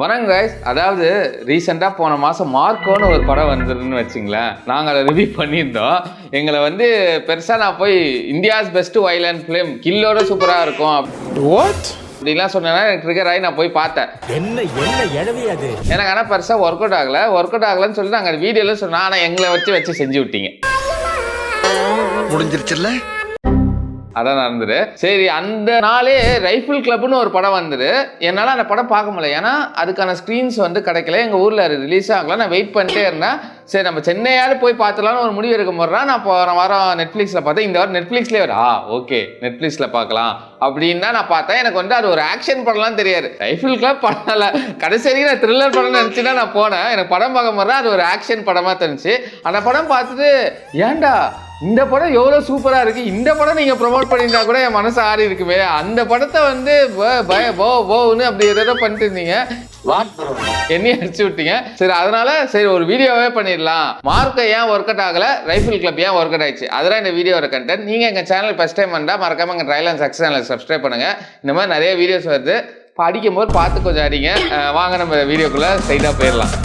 வணக்கம் கைஸ். அதாவது ரீசெண்டாக போன மாதம் மார்க்கோன்னு ஒரு படம் வந்ததுன்னு வச்சுங்களேன். நாங்கள் அதை ரிவ்யூ பண்ணியிருந்தோம். எங்களை வந்து பெருசாக நான் போய் இந்தியாஸ் பெஸ்ட் வைலண்ட் ஃபிலிம் கில்லோட சூப்பராக இருக்கும் அப்படிலாம் சொன்னேன்னா எனக்கு ட்ரிகர் ஆகி நான் போய் பார்த்தேன். எனக்கு ஆனால் பெருசாக ஒர்க் அவுட் ஆகலைன்னு சொல்லி நாங்கள் வீடியோவில் சொன்னோம். ஆனால் எங்களை வச்சு செஞ்சு விட்டீங்க. முடிஞ்சிருச்சுல்ல, அதான் நடந்துரு. சரி, அந்த நாளே ரைஃபிள் கிளப்னு ஒரு படம் வந்துரு. என்னால் அந்த படம் பார்க்க முடியல, ஏன்னா அதுக்கான ஸ்க்ரீன்ஸ் வந்து கிடைக்கல. எங்கள் ஊரில் ரிலீஸ் ஆகலாம். நான் வெயிட் பண்ணிட்டே இருந்தேன். சரி, நம்ம சென்னையாவது போய் பார்த்துலான்னு ஒரு முடிவு எடுக்க போடுறேன். நான் போகிற வாரம் நெட்ஃப்ளிக்ஸில் பார்த்தேன். இந்த வாரம் நெட்ஃப்ளிக்ஸ்லேயே ஓகே நெட்ஃப்ளிக்ஸில் பார்க்கலாம் அப்படின்னு தான் நான் பார்த்தேன். எனக்கு வந்து அது ஒரு ஆக்ஷன் படம்லாம் தெரியாது. ரைஃபிள் கிளப் படம் கடைசி வரைக்கும் நான் த்ரில்லர் படம் நினச்சின்னா நான் போனேன். எனக்கு படம் பார்க்க போடுறேன், அது ஒரு ஆக்ஷன் படமாக தெரிஞ்சு அந்த படம் பார்த்துட்டு ஏன்டா இந்த படம் எவ்வளோ சூப்பராக இருக்குது, இந்த படம் நீங்கள் ப்ரொமோட் பண்ணியிருந்தா கூட என் மனசு ஆடி இருக்குமே. அந்த படத்தை வந்து போன்னு அப்படி ஏதோ பண்ணிட்டு இருந்தீங்க, என்னையும் அடிச்சு விட்டீங்க. சரி, அதனால சரி ஒரு வீடியோவே பண்ணிடலாம். மார்க்கை ஏன் ஒர்க் அவுட் ஆகலை, ரைஃபிள் கிளப் ஏன் ஒர்க் அவுட் ஆயிடுச்சு, அதெல்லாம் இந்த வீடியோட கண்டென்ட். நீங்கள் எங்கள் சேனல் ஃபஸ்ட் டைம் வந்தால் மறக்காம எங்கள் ட்ரையல் அண்ட் சக்ஸஸ் சேனலை சப்ஸ்கிரைப் பண்ணுங்கள். இந்த மாதிரி நிறைய வீடியோஸ் வருது, படிக்கும் போது பார்த்து கொஞ்சம் அடிங்க. வாங்க நம்ம வீடியோக்குள்ளே ஸ்ட்ரைட்டாக போயிடலாம்.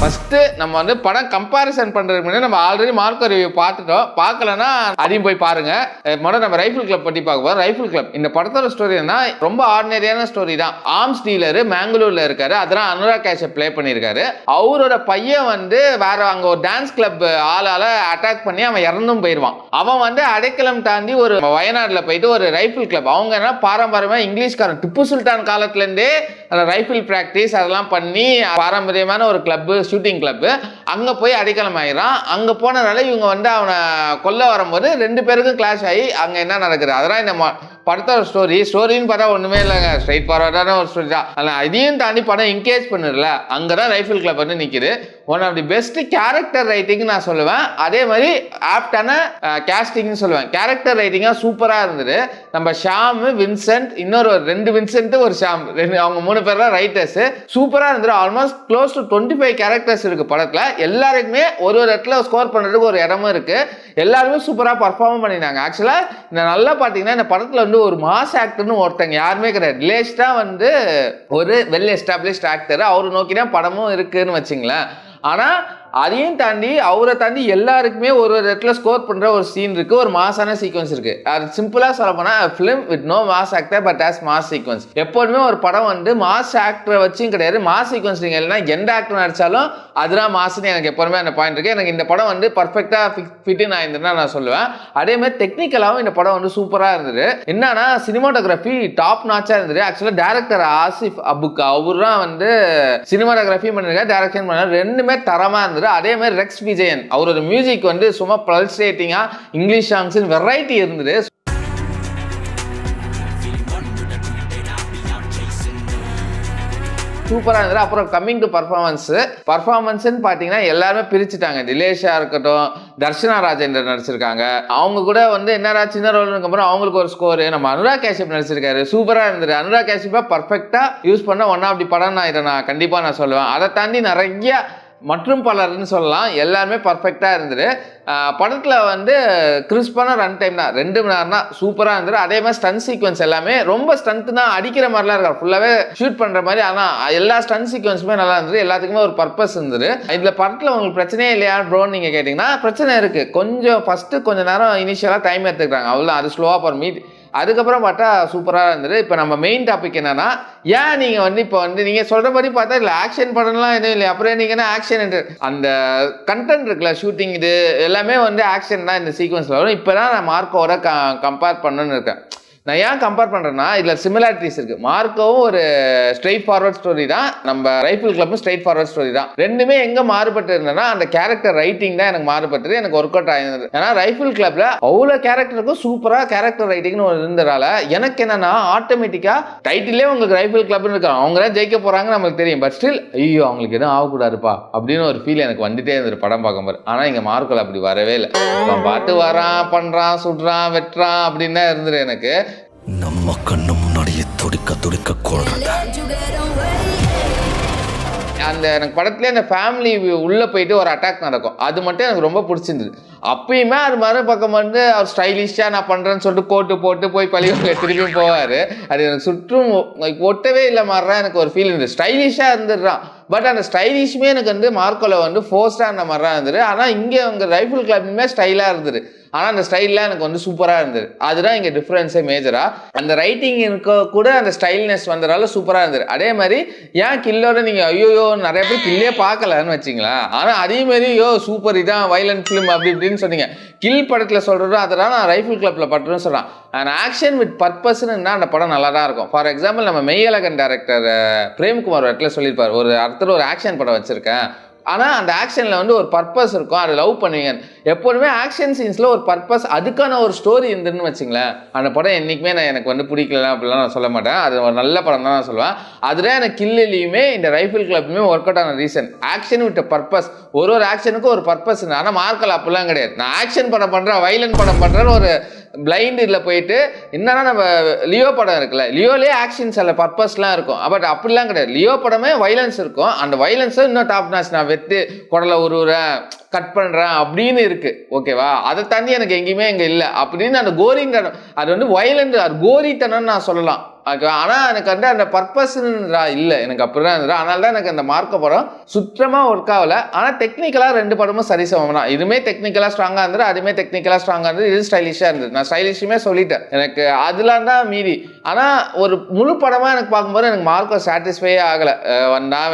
ஃபஸ்ட்டு நம்ம வந்து படம் கம்பேரிசன் பண்ணுறதுக்கு முன்னாடி நம்ம ஆல்ரெடி மார்க்கோ ரிவ்யூ பார்த்துட்டோம். பார்க்கலன்னா அதையும் போய் பாருங்கள். முதல்ல நம்ம ரைஃபிள் கிளப் பற்றி பார்க்க போகிறோம். ரைஃபிள் கிளப் இந்த படத்தோட ஸ்டோரி என்ன, ரொம்ப ஆர்டினரியான ஸ்டோரி தான். ஆர்ம்ஸ் டீலரு மேங்களூரில் இருக்காரு. அதெல்லாம் அனுராக் காஷ்யப் ப்ளே பண்ணியிருக்காரு. அவரோட பையன் வந்து வேற அங்கே ஒரு டான்ஸ் கிளப் ஆளால் அட்டாக் பண்ணி அவன் இறந்தும் போயிடுவான். அவன் வந்து அடைக்கலம் தாண்டி ஒரு வயநாட்டில் போயிட்டு ஒரு ரைஃபிள் கிளப், அவங்க என்ன பாரம்பரியமாக இங்கிலீஷ்காரன் டிப்பு சுல்தான் காலத்துலேருந்தே ரைஃபிள் ப்ராக்டிஸ் அதெல்லாம் பண்ணி பாரம்பரியமான ஒரு கிளப்பு, ஷூட்டிங் கிளப்பு. அங்கே போய் அடைக்கலம் ஆகிறான். அங்கே போனதால இவங்க வந்து அவனை கொல்ல வரும்போது ரெண்டு பேருக்கும் கிளாஷ் ஆகி அங்கே என்ன நடக்குது, அதெல்லாம் இந்த படத்தோட ஸ்டோரின்னு பார்த்தா ஒன்றுமே இல்லைங்க, ஸ்ட்ரைட் ஃபார்வர்டான ஒரு ஸ்டோரி தான். ஆனால் இதையும் தாண்டி படம் என்கேஜ் பண்ணுறல, அங்கே தான் ரைஃபிள் கிளப் வந்து நிற்கிது. One of the best character writing நான் சொல்லுவேன். அதே மாதிரி ஆப்டான கேஸ்டிங்னு சொல்லுவேன். கேரக்டர் ரைட்டிங்காக சூப்பராக இருந்தது. நம்ம ஷாம், வின்சென்ட், இன்னொரு ரெண்டு வின்சென்ட் ஒரு ஷாம், அவங்க மூணு பேர் தான் ரைட்டர்ஸ். சூப்பராக இருந்தது. ஆல்மோஸ்ட் க்ளோஸ் டு 25 கேரக்டர்ஸ் இருக்கு படத்தில். எல்லாருக்குமே ஒரு இடத்துல ஸ்கோர் பண்ணுறதுக்கு ஒரு இடமும் இருக்கு. எல்லாருமே சூப்பராக பர்ஃபார்ம் பண்ணியிருந்தாங்க. ஆக்சுவலாக இந்த நல்லா பார்த்தீங்கன்னா இந்த படத்தில் வந்து ஒரு மாஸ் ஆக்டர்னு ஒருத்தங்க யாருமே கிடையாது. லேஸ்டா வந்து ஒரு வெல் எஸ்டாப்ளிஷ்ட் ஆக்டர், அவரு நோக்கி தான் படமும் இருக்குன்னு வச்சுங்களேன். ஆனா அதையும் தாண்டி அவரை தாண்டி எல்லாருக்குமே ஒரு இடத்துல ஸ்கோர் பண்ற ஒரு சீன் இருக்கு, ஒரு மாசான சீக்வன்ஸ் இருக்கு. அது சிம்பிளா சொல்ல போனா film with no mass actor but as mass sequence. எப்போதுமே ஒரு படம் வந்து மாஸ் ஆக்டரை வச்சும் கிடையாது, மாஸ் சீக்வன்ஸ் நீங்க இல்லைன்னா எந்த ஆக்டர் நடிச்சாலும் அதுதான் மாசுன்னு எனக்கு எப்போதுமே அந்த பாயிண்ட் இருக்கு. எனக்கு இந்த படம் வந்து பர்ஃபெக்டா ஃபிட்டின் ஆயிருந்ததுன்னா நான் சொல்லுவேன். அதே மாதிரி டெக்னிக்கலாவும் இந்த படம் வந்து சூப்பரா இருந்தது. என்னன்னா சினிமாட்டோகிராஃபி டாப் நாச்சா இருந்தது. ஆக்சுவலா டைரக்டர் ஆசிஃப் அபுக்கா அவரு தான் வந்து சினிமாட்டோகிராஃபி பண்ணிருக்காரு, டைரக்ஷன் பண்ணாரு. ரெண்டுமே தரமா இருந்தது. அதே மாதிரி ரெக்ஸ் விஜயன் அவரோட மியூசிக் வந்து சும்மா பல்சேட்டிங்கா இங்கிலீஷ் சாங்ஸ் வெரைட்டி இருந்தது. சூப்பராக இருந்தது. அப்புறம் கம்மிங் டு பர்ஃபார்மன்ஸ்ன்னு பார்த்தீங்கன்னா எல்லாருமே பிரிச்சுட்டாங்க. திலேஷா இருக்கட்டும், தர்ஷனா ராஜேந்தர் நடிச்சிருக்காங்க. அவங்க கூட வந்து என்ன சின்ன ரோல் இருக்கும்போது அவங்களுக்கு ஒரு ஸ்கோர். நம்ம அனுராக் காஷ்யப் நடிச்சிருக்காரு, சூப்பராக இருந்தது. அனுராக் காஷ்யப்பா பர்ஃபெக்டாக யூஸ் பண்ண ஒன் ஆஃப் தி படம் நான் இதை நான் கண்டிப்பாக நான் சொல்லுவேன். அதை தாண்டி நிறைய மற்றும் பலர்னு சொல்லலாம், எல்லாருமே பர்ஃபெக்டாக இருந்தது. படத்தில் வந்து கிறிஸ்பான ரன் டைம் தான், 2 மணி நேரம் தான், சூப்பராக இருந்தது. அதே மாதிரி ஸ்டன் சீக்வன்ஸ் எல்லாமே ரொம்ப ஸ்டண்ட் தான், அடிக்கிற மாதிரிலாம் இருக்காது, ஃபுல்லாகவே ஷூட் பண்ணுற மாதிரி. ஆனால் எல்லா ஸ்டன் சீக்வன்ஸுமே நல்லா இருந்தது. எல்லாத்துக்குமே ஒரு பர்பஸ் இருந்தது. இதில் படத்தில் உங்களுக்கு பிரச்சனையே இல்லையா ப்ரோன்னு நீங்கள் கேட்டிங்கன்னா பிரச்சனை இருக்குது. கொஞ்சம் நேரம் இனிஷியலாக டைம் எடுத்துக்கிறாங்க, அவ்வளோ அது ஸ்லோவாக போகிற மீட். அதுக்கப்புறம் பார்த்தா சூப்பராக இருந்தது. இப்போ நம்ம மெயின் டாபிக் என்னன்னா, ஏன் நீங்கள் வந்து இப்போ வந்து நீங்கள் சொல்கிற மாதிரி பார்த்தா இல்லை ஆக்ஷன் படம்லாம் எதுவும் இல்லை, அப்புறம் நீங்கள் என்ன ஆக்ஷன் அந்த கண்டென்ட் இருக்குல்ல, ஷூட்டிங் இது எல்லாமே வந்து ஆக்ஷன் தான் இந்த சீக்வன்ஸில் வரும். இப்போ தான் நான் மார்க்கோட கம்பேர் பண்ணணுன்னு இருக்கேன். நான் ஏன் கம்பேர் பண்ணுறேன்னா இதில் சிமிலாரிட்டிஸ் இருக்குது. மார்க்கோவும் ஒரு ஸ்ட்ரெயிட் ஃபார்வர்ட் ஸ்டோரி தான், நம்ம ரைஃபிள் கிளப்பும் ஸ்ட்ரெயிட் ஃபார்வர்ட் ஸ்டோரி தான். ரெண்டுமே எங்கே மாறுபட்டு இருந்ததுன்னா அந்த கேரக்டர் ரைட்டிங் தான் எனக்கு மாறுபட்டது, எனக்கு ஒர்க் அவுட் ஆயிருந்தது. ஏன்னா ரைஃபிள் கிளப்பில் அவ்வளோ கேரக்டருக்கும் சூப்பராக கேரக்டர் ரைட்டிங்னு ஒரு இருந்ததால எனக்கு என்னன்னா ஆட்டோமேட்டிக்காக டைட்டிலே உங்களுக்கு ரைஃபிள் கிளப்னு இருக்காங்க, அவங்க தான் ஜெயிக்க போகிறாங்க நம்மளுக்கு தெரியும். பட் ஸ்டில் ஐயோ அவங்களுக்கு எதுவும் ஆகக்கூடாதுப்பா அப்படின்னு ஒரு ஃபீல் எனக்கு வந்துட்டே இருந்தது படம் பார்க்கும்போது. ஆனால் இங்கே மார்க்கில் அப்படி வரவே இல்லை. அவன் பாட்டு வரான், பண்ணுறான், சுடுறான், வெட்டுறான் அப்படின்னு தான் இருந்தது. எனக்கு நம்ம கண்ணு முன்னாடியே துடிக்க கொள்றது அந்த எனக்கு படத்துலேயே அந்த ஃபேமிலி உள்ளே போயிட்டு ஒரு அட்டாக் நடக்கும், அது மட்டும் எனக்கு ரொம்ப பிடிச்சிருந்தது. அப்பயுமே அது மறுபக்கம் வந்து அவர் ஸ்டைலிஷாக நான் பண்ணுறேன்னு சொல்லிட்டு கோட்டு போட்டு போய் திரும்பியும் போவார். அது எனக்கு சுற்றும் ஒட்டவே இல்லை மாதிரிதான் எனக்கு ஒரு ஃபீல் இருந்தது. ஸ்டைலிஷாக இருந்துடுறான், பட் அந்த ஸ்டைலிஷுமே எனக்கு வந்து மார்க்கோவில் வந்து ஃபோர்ஸ்டாக இருந்த மாதிரி தான் இருந்தது. ஆனால் இங்கே அவங்க ரைஃபிள் கிளப்புமே ஸ்டைலாக இருந்தது, ஆனால் அந்த ஸ்டைல்லாம் எனக்கு வந்து சூப்பராக இருந்தது. அதுதான் இங்கே டிஃப்ரென்ஸே மேஜராக. அந்த ரைட்டிங் இருக்க கூட அந்த ஸ்டைல்னஸ் வந்ததால சூப்பராக இருந்தது. அதே மாதிரி ஏன் கில்லோட நீங்கள் ஐயோ நிறைய பேர் கில்லே பார்க்கலன்னு வச்சிங்களா, ஆனால் அதே மாதிரி சூப்பர் இதான் வைலண்ட் ஃபிலிம் அப்படி இப்படின்னு சொன்னீங்க. கில் படத்தில் சொல்கிறதோ அதெல்லாம் நான் ரைஃபிள் கிளப்பில் பட்டுன்னு சொல்கிறேன். அண்ட் ஆக்ஷன் வித் பர்பஸ்ன்னு அந்த படம் நல்லா தான் இருக்கும். ஃபார் எக்ஸாம்பிள் நம்ம மெய்யழகன் டைரக்டர் பிரேம்குமார் இடத்துல சொல்லியிருப்பார், ஒரு அர்த்தர் ஒரு ஆக்ஷன் படம் வச்சுருக்கேன், ஆனால் அந்த ஆக்ஷனில் வந்து ஒரு பர்பஸ் இருக்கும், அதை லவ் பண்ணுவீங்க. எப்போதுமே ஆக்ஷன் சீன்ஸில் ஒரு பர்பஸ், அதுக்கான ஒரு ஸ்டோரி இருந்துன்னு வச்சுங்களேன், அந்த படம் என்றைக்குமே எனக்கு வந்து பிடிக்கல அப்படிலாம் நான் சொல்ல மாட்டேன். அது ஒரு நல்ல படம் தான் நான் சொல்லுவேன். அதில் எனக்கு கில்லிலையுமே இந்த ரைஃபிள் கிளப்புமே ஒர்க் அவுட் ஆன ரீசன் ஆக்ஷன் வித் பர்பஸ். ஒரு ஆக்ஷனுக்கும் ஒரு பர்பஸ். ஆனால் மார்க்கல் அப்படிலாம் கிடையாது. நான் ஆக்ஷன் படம் பண்ணுறேன், வைலண்ட் படம் பண்ணுறேன்னு ஒரு பிளைண்ட் இதில் போயிட்டு என்னன்னா நம்ம லியோ படம் இருக்குல்ல, லியோலேயே ஆக்ஷன்ஸ் அல்ல பர்பஸ்லாம் இருக்கும், பட் அப்படிலாம் கிடையாது. லியோ படமே வைலன்ஸ் இருக்கும், அந்த வைலன்ஸை இன்னும் டாப் நாச் நான் வெட்டு குடலை உருவுறேன் கட் பண்ணுறேன் அப்படின்னு இருக்கு, ஓகேவா? அதை தாண்டி எனக்கு எங்கேயுமே இங்கே இல்லை அப்படின்னு அந்த கோரித்தனம், அது வந்து வைலண்ட் அது கோரித்தனம்னு நான் சொல்லலாம், ஓகேவா? ஆனால் எனக்கு வந்து அந்த பர்பஸ்ன்றா இல்லை, எனக்கு அப்படி தான் இருந்தது. அதனால தான் எனக்கு அந்த மார்க்க படம் சுத்தமாக ஒர்க் ஆகலை. ஆனால் டெக்னிக்கலாக ரெண்டு படமும் சரிசமம் தான். இதுவுமே டெக்னிக்கலாக ஸ்ட்ராங்காக இருந்தது, அதுவுமே டெக்னிக்கலாக ஸ்ட்ராங்காக இருந்தது, இது ஸ்டைலிஷாக இருந்தது. நான் ஸ்டைலிஷுமே சொல்லிட்டேன், எனக்கு அதெல்லாம் தான் மீதி. ஆனால் ஒரு முழு படமாக எனக்கு பார்க்கும்போது எனக்கு மார்க்கோ சாட்டிஸ்ஃபையே ஆகலை,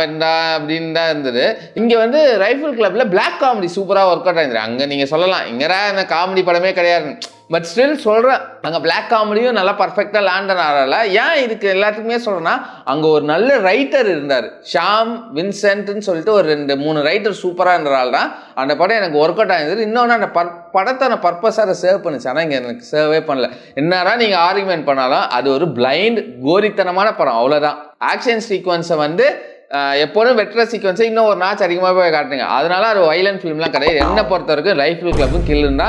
வேண்டா அப்படின்னு தான் இருந்தது. இங்கே வந்து ரைஃபிள் கிளப்பில் பிளாக் காமெடி சூப்பராக ஒர்க் அவுட் ஆயிருந்தது. அங்கே நீங்கள் சொல்லலாம் இங்கடா என்ன காமெடி படமே கிடையாது, பட் ஸ்டில் சொல்கிறேன் அங்கே பிளாக் காமெடியும் நல்லா பர்ஃபெக்டாக லேண்ட் ஆகல. ஏன் இதுக்கு எல்லாத்துக்குமே சொல்கிறேன்னா, அங்கே ஒரு நல்ல ரைட்டர் இருந்தார், ஷாம் வின்சென்ட்னு சொல்லிட்டு ஒரு 2-3 ரைட்டர் சூப்பராக இருந்ததால் தான் அந்த படம் எனக்கு ஒர்க் அவுட் ஆகிருந்தது. இன்னொன்று அந்த படத்தை நான் பர்பஸாக சேவ் பண்ணுச்சு, ஆனால் இங்கே எனக்கு சேவே பண்ணல. என்னடா நீங்கள் ஆர்குமெண்ட் பண்ணாலும் அது ஒரு பிளைண்ட் கோரித்தனமான படம், அவ்வளோதான். ஆக்ஷன் சீக்வன்ஸை வந்து எப்போதும் வெட்ர சீக்வன்ஸை இன்னும் ஒரு நாச்சு அதிகமாக போய் காட்டுங்க, அதனால அது வைலண்ட் ஃபிலிம்லாம் கிடையாது. என்னை பொறுத்த வரைக்கும் ரைஃபிள் கிளப்பும் கில்லுன்னா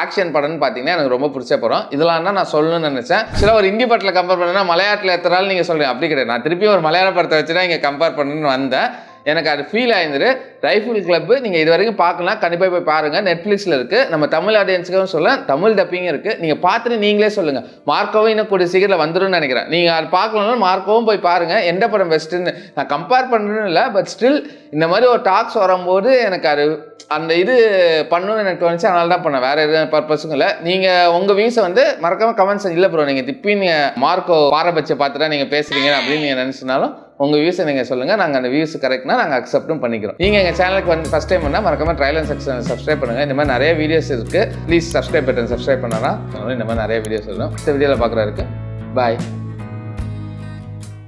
ஆக்ஷன் படம்னு பார்த்தீங்கன்னா எனக்கு ரொம்ப பிடிச்ச படம். இதெல்லாம் தான் நான் சொல்லணும்னு நினச்சேன். சில ஒரு ஹிந்தி படத்தில் கம்பேர் பண்ணேன்னா மலையாளத்தில் எத்தனை நாள் நீங்கள் சொல்கிறீங்க, அப்படி கிடையாது. நான் திருப்பி ஒரு மலையாள படத்தை வச்சு தான் இங்கே கம்பேர் பண்ணணும்னு வந்தேன். எனக்கு அது ஃபீல் ஆயிருந்தது. ரைஃபிள் கிளப்பு நீங்கள் இது வரைக்கும் பார்க்கலாம், கண்டிப்பாக போய் பாருங்கள், நெட்ஃப்ளிக்ஸில் இருக்குது. நம்ம தமிழ் ஆடியன்ஸுக்கும் சொல்ல தமிழ் டப்பிங் இருக்குது, நீங்கள் பார்த்துட்டு நீங்களே சொல்லுங்கள். மார்க்கோவும் இன்னும் கூடிய சீக்கிரத்தில் வந்துடும் நினைக்கிறேன். நீங்கள் அது பார்க்கலனாலும் மார்க்கோவும் போய் பாருங்கள், எந்த படம் பெஸ்ட்டுன்னு. நான் கம்பேர் பண்ணுறேன்னு இல்லை, பட் ஸ்டில் இந்த மாதிரி ஒரு டாக்ஸ் வரும்போது எனக்கு அது அந்த இது பண்ணணும்னு எனக்கு தோணுச்சு, அதனால தான் பண்ணேன், வேறு எதுவும் பர்பஸும் இல்லை. நீங்கள் உங்கள் வியூஸை வந்து மறக்காமல் கமெண்ட்ஸ் இல்லை ப்ரோ, நீங்கள் திப்பி நீங்கள் மார்க்கோ பாரபட்சம் பார்த்துட்டா நீங்கள் பேசுகிறீங்க அப்படின்னு நீங்கள் நினச்சினாலும் உங்கள் வியூஸை நீங்கள் சொல்லுங்கள். நாங்கள் அந்த வியூஸ் கரெக்ட்னா நாங்கள் அக்செப்டும் பண்ணிக்கிறோம். நீங்கள் எங்கள் சேனலுக்கு வந்து ஃபஸ்ட் டைம் பண்ணால் மறக்காமல் ட்ரைலர் செக்ஷன் சப்ஸ்கிரைப் பண்ணுங்கள். இந்த மாதிரி நிறைய வீடியோஸ் இருக்குது, ப்ளீஸ் சப்ஸ்கிரைப் பண்ணால் இந்த மாதிரி நிறைய வீடியோஸ் வரும். இந்த வீடியோவில் பார்க்குறதுக்கு பாய்.